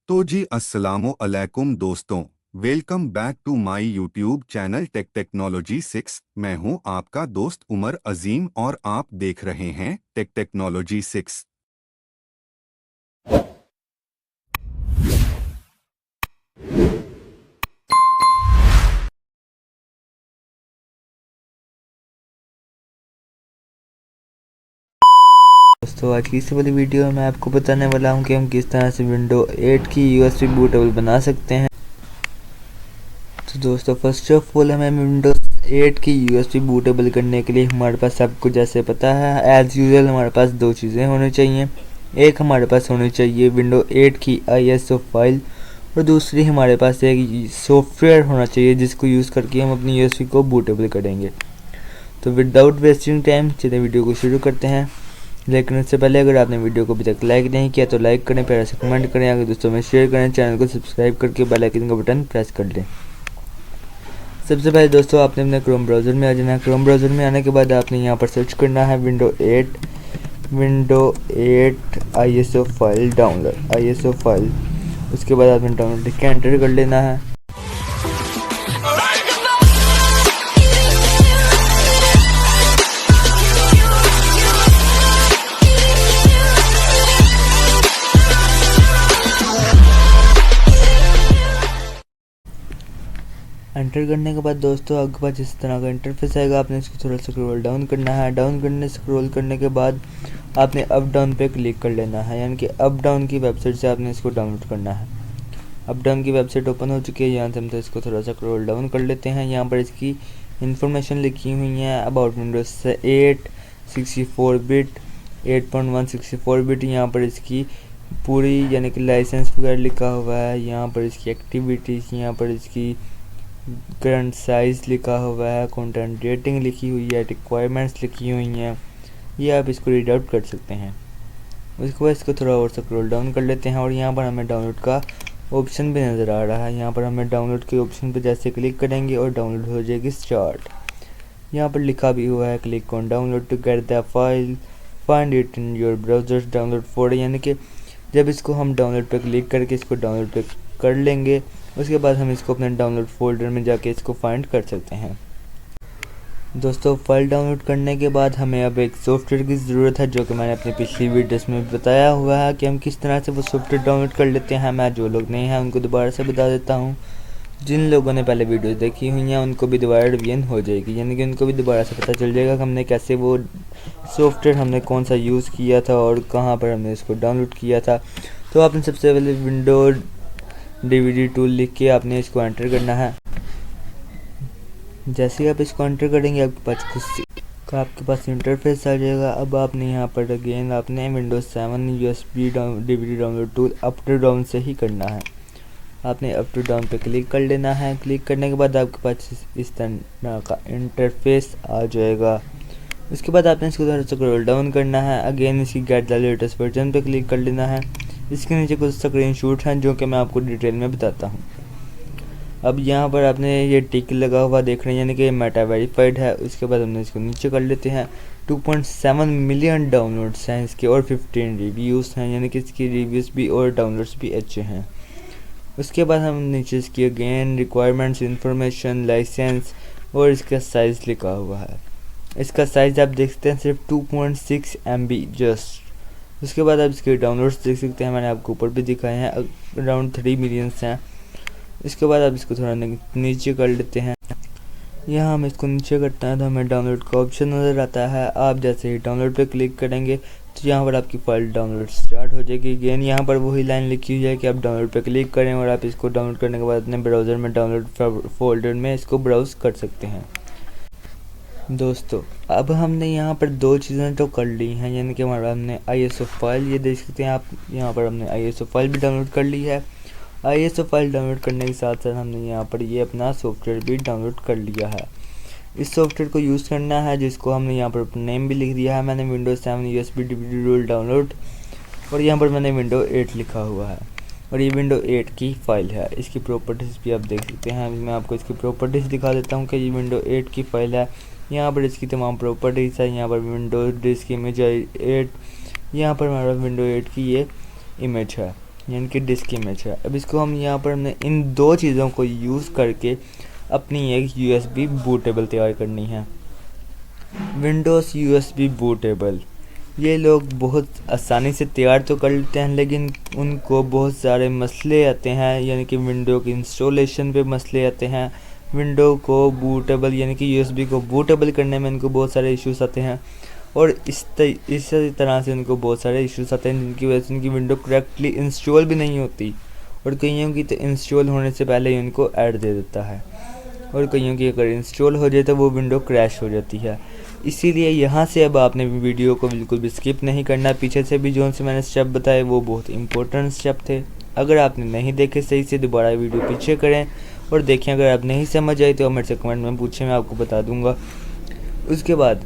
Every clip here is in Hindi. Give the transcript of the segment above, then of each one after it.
तो जी अस्सलामो अलैकुम दोस्तों। Welcome back to my YouTube channel tech technology 6। मैं हूं आपका दोस्त उमर अजीम और आप देख रहे हैं टेक टेक्नोलॉजी 6। दोस्तों आज की इस वाली वीडियो में मैं आपको बताने वाला हूं कि हम किस तरह से विंडो 8 की यूएसबी बूटेबल बना सकते हैं। तो दोस्तों फर्स्ट ऑफ ऑल हमें विंडोज 8 की यूएसबी बूटेबल करने के लिए हमारे पास आपको जैसे पता है एज यूजुअल हमारे पास दो चीज़ें होनी चाहिए। एक हमारे पास होनी चाहिए विंडो 8 की आईएसओ फाइल और दूसरी हमारे पास एक सॉफ्टवेयर होना चाहिए जिसको यूज़ करके हम अपनी यूएसबी को बूटेबल करेंगे। तो विदाउट वेस्टिंग टाइम चलिए वीडियो को शुरू करते हैं। लेकिन उससे पहले अगर आपने वीडियो को अभी तक लाइक नहीं किया तो लाइक करें, प्यारा से कमेंट करें, आगे दोस्तों में शेयर करें, चैनल को सब्सक्राइब करके बेल आइकन का बटन प्रेस कर दें। सबसे पहले दोस्तों आपने अपने क्रोम ब्राउज़र में आ जाना है। क्रोम ब्राउज़र में आने के बाद आपने यहाँ पर सर्च करना है window 8 ISO file download ISO file. उसके बाद आपने डाउनलोड लिख के एंटर कर लेना है। एंटर करने के बाद दोस्तों आपके पास इस तरह का इंटरफेस आएगा। आपने इसको थोड़ा सा स्क्रॉल डाउन करना है। स्क्रॉल करने के बाद आपने अप डाउन पे क्लिक कर लेना है, यानी कि अप डाउन की वेबसाइट से आपने इसको डाउनलोड करना है। अप डाउन की वेबसाइट ओपन हो चुकी है। यहाँ से हम तो इसको थोड़ा सा स्क्रॉल डाउन कर लेते हैं। यहाँ पर इसकी इन्फॉर्मेशन लिखी हुई है अबाउट विंडोज 8 64 बिट 8.1 64 बिट। यहाँ पर इसकी पूरी यानी कि लाइसेंस वगैरह लिखा हुआ है। यहाँ पर इसकी एक्टिविटीज़, यहाँ पर इसकी करंट साइज़ लिखा हुआ है, कंटेंट रेटिंग लिखी हुई है, रिक्वायरमेंट्स लिखी हुई हैं। ये आप इसको रीड आउट कर सकते हैं। उसके बाद इसको थोड़ा और स्क्रॉल डाउन कर लेते हैं और यहाँ पर हमें डाउनलोड का ऑप्शन भी नज़र आ रहा है। यहाँ पर हमें डाउनलोड के ऑप्शन पर जैसे क्लिक करेंगे और डाउनलोड हो जाएगी स्टार्ट। यहाँ पर लिखा भी हुआ है click on download to get the file, find it in your browser, download for. यानी कि जब इसको हम डाउनलोड पर क्लिक करके इसको डाउनलोड पे कर लेंगे उसके बाद हम इसको अपने डाउनलोड फोल्डर में जाके इसको फाइंड कर सकते हैं। दोस्तों फाइल डाउनलोड करने के बाद हमें अब एक सॉफ्टवेयर की ज़रूरत है, जो कि मैंने अपनी पिछली वीडियोस में बताया हुआ है कि हम किस तरह से वो सॉफ्टवेयर डाउनलोड कर लेते हैं। मैं जो लोग नहीं हैं उनको दोबारा से बता देता हूँ। जिन लोगों ने पहले वीडियो देखी हुई हैं उनको भी दोबारा रिवीजन हो जाएगी, यानी कि उनको भी दोबारा से पता चल जाएगा कि हमने कैसे वो सॉफ्टवेयर हमने कौन सा यूज़ किया था और कहाँ पर हमने इसको डाउनलोड किया था। तो आपने सबसे पहले विंडो डीवीडी टूल लिख के आपने इसको एंटर करना है। जैसे ही आप इसको एंटर करेंगे आपके पास इंटरफेस आ जाएगा। अब आपने यहाँ पर अगेन आपने Windows 7 USB DVD download tool up to down से ही करना है। आपने अप टू डाउन पे क्लिक कर लेना है। क्लिक करने के बाद आपके पास इस तरह का इंटरफेस आ जाएगा। उसके बाद आपने इसको थोड़ा सा स्क्रॉल डाउन करना है। अगेन इसकी गेट द लेटेस्ट वर्जन पे क्लिक कर लेना है। इसके नीचे कुछ स्क्रीनशॉट हैं जो कि मैं आपको डिटेल में बताता हूँ। अब यहाँ पर आपने ये टिक लगा हुआ देख रहे हैं, यानी कि मेटा वेरीफाइड है। उसके बाद हमने इसको नीचे कर लेते हैं। 2.7 मिलियन डाउनलोड्स हैं इसके और 15 रिव्यूज़ हैं, यानी कि इसकी रिव्यूज़ भी और डाउनलोड्स भी अच्छे हैं। उसके बाद हम नीचे इसकी अगेन रिक्वायरमेंट्स, इंफॉर्मेशन, लाइसेंस और इसका साइज़ लिखा हुआ है। इसका साइज़ आप देख सकते हैं सिर्फ 2.6 MB जस्ट। उसके बाद आप इसके डाउनलोड्स देख सकते हैं, मैंने आपको ऊपर भी दिखाए हैं, अराउंड 3 मिलियंस हैं। इसके बाद आप इसको थोड़ा नीचे कर लेते हैं। यहाँ हम इसको नीचे करते हैं तो हमें डाउनलोड का ऑप्शन नज़र आता है। आप जैसे ही डाउनलोड पे क्लिक करेंगे तो यहाँ पर आपकी फ़ाइल डाउनलोड स्टार्ट हो जाएगी। अगेन यहाँ पर वही लाइन लिखी हुई है कि आप डाउनलोड पे क्लिक करें और आप इसको डाउनलोड करने के बाद अपने ब्राउज़र में डाउनलोड फोल्डर में इसको ब्राउज़ कर सकते हैं। दोस्तों अब हमने यहाँ पर दो चीज़ें तो कर ली हैं, यानी कि हमारा हमने आईएसओ फाइल, ये देख सकते हैं आप, यहाँ पर हमने आईएसओ फाइल भी डाउनलोड कर ली है। आईएसओ फाइल डाउनलोड करने के साथ साथ हमने यहाँ पर ये अपना सॉफ्टवेयर भी डाउनलोड कर लिया है। इस सॉफ्टवेयर को यूज़ करना है जिसको हमने यहाँ पर अपना नेम भी लिख दिया है। मैंने Windows 7 USB DVD roll download और यहाँ पर मैंने विंडो 8 लिखा हुआ है और ये विंडो 8 की फ़ाइल है। इसकी प्रॉपर्टीज़ भी आप देख सकते हैं। मैं आपको इसकी प्रॉपर्टीज़ दिखा देता हूँ कि ये विंडो 8 की फ़ाइल है। यहाँ पर इसकी तमाम प्रॉपर्टीज़ है। यहाँ पर विंडो डिस्क इमेज 8, यहाँ पर हमारा विंडो 8 की ये इमेज है। यानी कि डिस्क इमेज है। अब इसको हम यहाँ पर हमने इन दो चीज़ों को यूज़ करके अपनी एक यूएसबी बूटेबल तैयार करनी है। विंडोज़ यूएसबी बूटेबल ये लोग बहुत आसानी से तैयार तो कर लेते हैं, लेकिन उनको बहुत सारे मसले आते हैं, यानी कि विंडो की इंस्टॉलेशन पे मसले आते हैं। विंडो को बूटेबल यानी कि यूएसबी को बूटेबल करने में इनको बहुत सारे इश्यूज आते हैं, और इसी तरह से उनको बहुत सारे इश्यूज आते हैं जिनकी वजह से उनकी विंडो करेक्टली इंस्टॉल भी नहीं होती, और कईयों की तो इंस्टॉल होने से पहले ही उनको ऐड दे देता है, और कईयों की अगर इंस्टॉल हो जाए तो वो विंडो क्रैश हो जाती है। इसीलिए यहाँ से अब आपने वीडियो को बिल्कुल भी स्किप नहीं करना। पीछे से भी जो से मैंने स्टेप बताए वो बहुत इंपॉर्टेंट स्टेप थे। अगर आपने नहीं देखे सही से दोबारा वीडियो पीछे करें और देखें। अगर आप नहीं समझ आई तो मेरे से कमेंट में पूछें, मैं आपको बता दूंगा। उसके बाद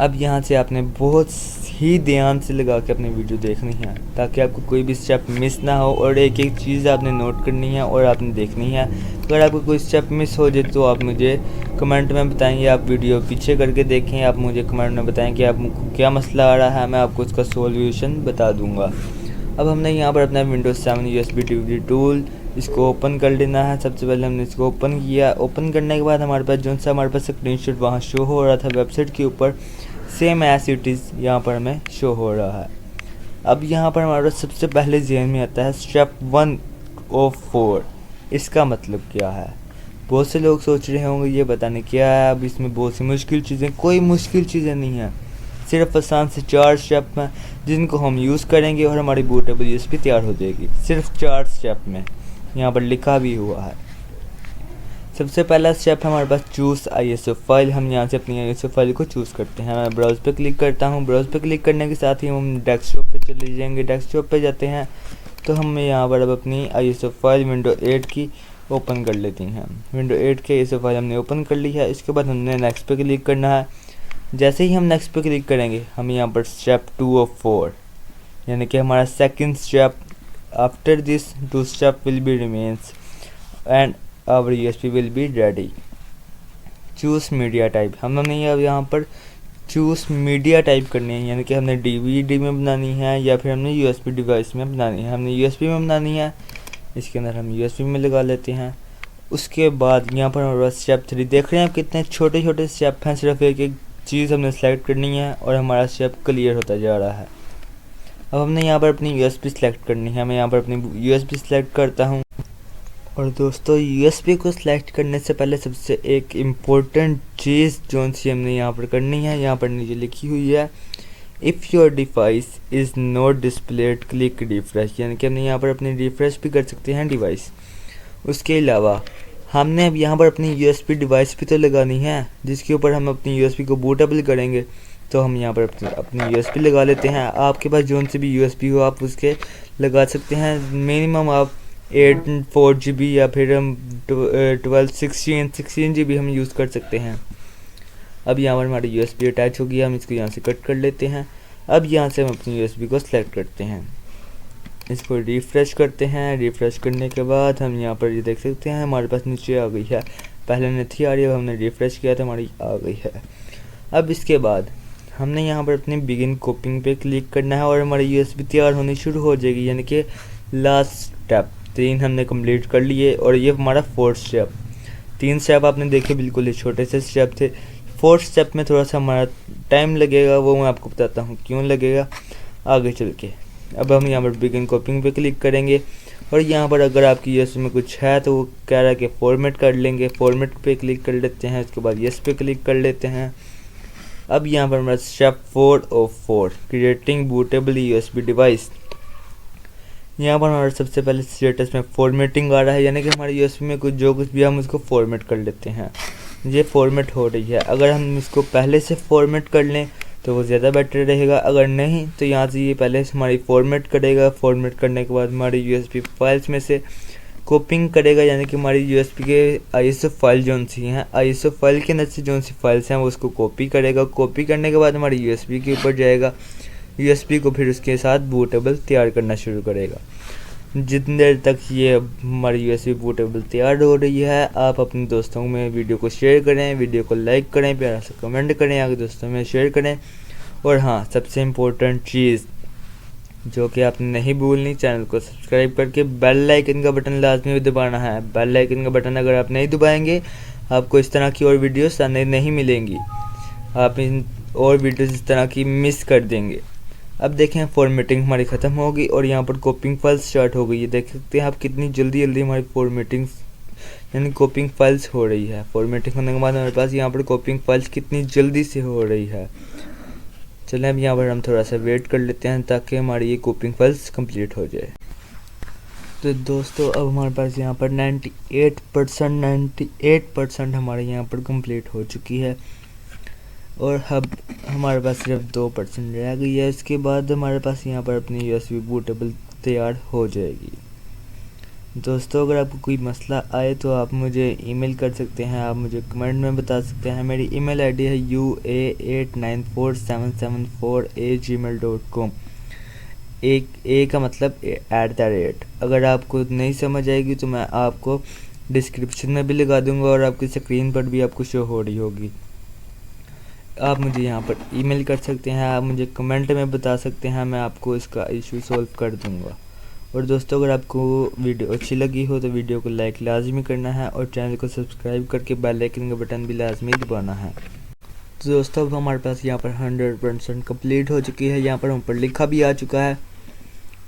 अब यहाँ से आपने बहुत ही ध्यान से लगा के अपनी वीडियो देखनी है, ताकि आपको कोई भी स्टेप मिस ना हो, और एक एक चीज़ आपने नोट करनी है और आपने देखनी है। अगर आपको कोई स्टेप मिस हो जाए तो आप मुझे कमेंट में बताएंगे, आप वीडियो पीछे करके देखें, आप मुझे कमेंट में बताएं कि आपको क्या मसला आ रहा है, मैं आपको उसका सोल्यूशन बता दूँगा। अब हमने यहाँ पर अपना विंडोज़ 7 USB DVD टूल इसको ओपन कर लेना है। सबसे पहले हमने इसको ओपन किया। ओपन करने के बाद हमारे पास जो सा हमारे पास स्क्रीनशॉट वहाँ शो हो रहा था वेबसाइट के ऊपर, सेम एज इट इज़ यहाँ पर हमें शो हो रहा है। अब यहाँ पर हमारे पास सबसे पहले ज़हन में आता है स्टेप 1 of 4। इसका मतलब क्या है? बहुत से लोग सोच रहे होंगे ये बताने क्या है। अब इसमें बहुत सी मुश्किल चीज़ें, कोई मुश्किल चीज़ें नहीं है, सिर्फ आसान से 4 स्टेप हैं जिनको हम यूज़ करेंगे और हमारी बूटेबल यूएसबी तैयार हो जाएगी, सिर्फ 4 स्टेप में। यहाँ पर लिखा भी हुआ है। सबसे पहला स्टेप हमारे पास चूज़ आईएसओ फाइल। हम यहाँ से अपनी आईएसओ फाइल को चूज़ करते हैं। मैं ब्राउज़ पे क्लिक करता हूँ। ब्राउज़ पे क्लिक करने के साथ ही हम डेस्कटॉप पे चले जाएंगे। डेस्कटॉप पे जाते हैं तो हम यहाँ पर अब अपनी आईएसओ फाइल विंडो 8 की ओपन कर लेती हैं। विंडो 8 की आईएसओ फाइल हमने ओपन कर ली है। इसके बाद हमने नेक्स्ट पे क्लिक करना है। जैसे ही हम नेक्स्ट पे क्लिक करेंगे हम यहाँ पर स्टेप 2 of 4 यानी कि हमारा second step, after this 2 step will be remains and our USB will be ready. Choose media type. हमने अब यहाँ पर चूज़ मीडिया टाइप करनी है, यानी कि हमने डीवीडी में बनानी है या फिर हमने यूएसबी डिवाइस में बनानी है। हमने यूएसबी में बनानी है, इसके अंदर हम यूएसबी में लगा लेते हैं। उसके बाद यहाँ पर हमारे पास स्टेप 3 देख रहे हैं कितने छोटे छोटे स्टेप हैं। सिर्फ एक एक चीज़ हमने सेलेक्ट करनी है और हमारा स्टेप क्लियर होता जा रहा है। अब हमने यहाँ पर अपनी यूएसबी सेलेक्ट करनी है। मैं यहाँ पर अपनी यूएसबी सेलेक्ट करता हूँ। और दोस्तों यूएसबी को सिलेक्ट करने से पहले सबसे एक इम्पोर्टेंट चीज़ जो सी हमने यहाँ पर करनी है, यहाँ पर नीचे लिखी हुई है, if your device is not displayed click refresh, यानी कि हमने यहाँ पर अपनी रिफ्रेश भी कर सकते हैं डिवाइस। उसके अलावा हमने अब यहाँ पर अपनी यूएसबी डिवाइस भी तो लगानी है जिसके ऊपर हम अपनी यूएसबी को बूटेबल करेंगे। तो हम यहाँ पर अपनी यूएसबी लगा लेते हैं। आपके पास जो से भी यूएसबी हो आप उसके लगा सकते हैं। मिनिमम आप 4 GB या फिर हम 16 GB हम यूज़ कर सकते हैं। अब यहाँ पर हमारी यूएसबी अटैच होगी, हम इसको यहाँ से कट कर लेते हैं। अब यहाँ से हम अपनी यूएसबी को सिलेक्ट करते हैं, इसको रिफ़्रेश करते हैं। रिफ़्रेश करने के बाद हम यहाँ पर ये देख सकते हैं हमारे पास नीचे आ गई है। पहले नहीं थी आ रही, अब हमने रिफ़्रेश किया तो हमारी आ गई है। अब इसके बाद हमने यहाँ पर अपनी बिगिन कॉपिंग पे क्लिक करना है और हमारी यूएसबी तैयार होनी शुरू हो जाएगी, यानी कि लास्ट स्टेप 3 हमने कंप्लीट कर लिए और ये हमारा 4th स्टेप। 3 स्टेप आपने देखे बिल्कुल ही छोटे से स्टेप थे। 4th स्टेप में थोड़ा सा हमारा टाइम लगेगा, वो मैं आपको बताता हूँ क्यों लगेगा आगे चल के। अब हम यहाँ पर बिगिन कॉपिंग पे क्लिक करेंगे और यहाँ पर अगर आपकी यस में कुछ है तो वो कह रहा है कि फॉर्मेट कर लेंगे। फॉर्मेट पे क्लिक कर लेते हैं, उसके बाद यस पे क्लिक कर लेते हैं। अब यहाँ पर हमारा step 4 of 4 creating bootable USB device. यहाँ पर हमारा सबसे पहले स्टेटस में फॉर्मेटिंग आ रहा है, यानी कि हमारे यूएसबी में कुछ जो कुछ भी हम उसको फॉर्मेट कर लेते हैं। ये फॉर्मेट हो रही है। अगर हम इसको पहले से फॉर्मेट कर लें तो वो ज़्यादा बेटर रहेगा, अगर नहीं तो यहाँ से ये पहले से हमारी फॉर्मेट करेगा। फॉर्मेट करने के बाद हमारी यूएसबी फाइल्स में से कॉपिंग करेगा, यानी कि हमारी यूएसबी के आईएसओ फाइल जो सी हैं, आईएसओ फाइल के अंदर से जो सी फाइल्स हैं वो उसको कॉपी करेगा। कॉपी करने के बाद हमारी यूएसबी के ऊपर जाएगा, यूएसबी को फिर उसके साथ बूटेबल तैयार करना शुरू करेगा। जितनी देर तक ये हमारी यूएसबी बूटेबल तैयार हो रही है, आप अपने दोस्तों में वीडियो को शेयर करें, वीडियो को लाइक करें, प्यारा सा कमेंट करें, आगे दोस्तों में शेयर करें। और हाँ, सबसे इम्पोर्टेंट चीज़, जो कि आपने नहीं भूलनी। चैनल को सब्सक्राइब करके बेल आइकन का बटन लाजमी दबाना है। बेल आइकन का बटन अगर आप नहीं दबाएंगे आपको इस तरह की और वीडियोस आने नहीं मिलेंगी, आप इन और वीडियोस इस तरह की मिस कर देंगे। अब देखें फॉर्मेटिंग हमारी ख़त्म होगी और यहाँ पर कॉपिंग फाइल्स स्टार्ट हो गई है। देख सकते हैं आप कितनी जल्दी जल्दी हमारी फॉर्मेटिंग यानी कॉपिंग फाइल्स हो रही है। फॉर्मेटिंग होने के बाद हमारे पास यहाँ पर कॉपिंग फाइल्स कितनी जल्दी से हो रही है। चलें अब यहाँ पर हम थोड़ा सा वेट कर लेते हैं ताकि हमारी ये कॉपिंग फाइल्स कंप्लीट हो जाए। तो दोस्तों अब हमारे पास यहाँ पर 98% हमारे यहाँ पर कंप्लीट हो चुकी है और अब हमारे पास सिर्फ 2% रह गई है। इसके बाद हमारे पास यहाँ पर अपनी USB बूटेबल तैयार हो जाएगी। दोस्तों अगर आपको कोई मसला आए तो आप मुझे ईमेल कर सकते हैं, आप मुझे कमेंट में बता सकते हैं। मेरी ईमेल आईडी है ua894774@gmail.com। ए का मतलब @ अगर आपको नहीं समझ आएगी तो मैं आपको डिस्क्रिप्शन में भी लगा दूंगा और आपकी स्क्रीन पर भी आपको शो हो रही होगी। आप मुझे यहाँ पर ईमेल कर सकते हैं, आप मुझे कमेंट में बता सकते हैं, मैं आपको इसका इशू सॉल्व कर दूंगा। और दोस्तों अगर आपको वीडियो अच्छी लगी हो तो वीडियो को लाइक लाजमी करना है और चैनल को सब्सक्राइब करके बेल आइकन का बटन भी लाजमी दबाना है। तो दोस्तों अब हमारे पास यहाँ पर 100% कंप्लीट हो चुकी है। यहाँ पर हम पर लिखा भी आ चुका है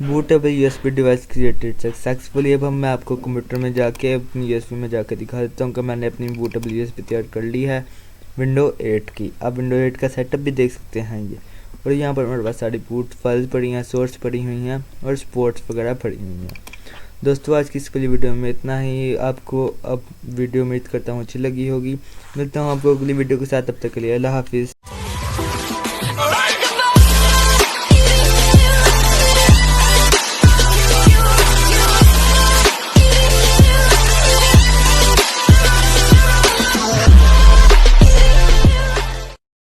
bootable USB device created successfully. अब मैं आपको कंप्यूटर में जाके अपनी USB में जाके दिखा देता हूँ कि मैंने अपनी बूटेबल USB तैयार कर ली है विंडो 8 की। आप विंडो 8 का सेटअप भी देख सकते हैं ये। और यहाँ पर हमारे पास सारी बूट फाइल्स पड़ी हैं, सोर्स पड़ी हुई हैं और स्पोर्ट्स वगैरह पड़ी हुई हैं। दोस्तों आज की इस वाली वीडियो में इतना ही। आपको अब वीडियो उम्मीद करता हूँ अच्छी लगी होगी। मिलता हूँ आपको अगली वीडियो के साथ, तब तक के लिए अल्लाह हाफिज़।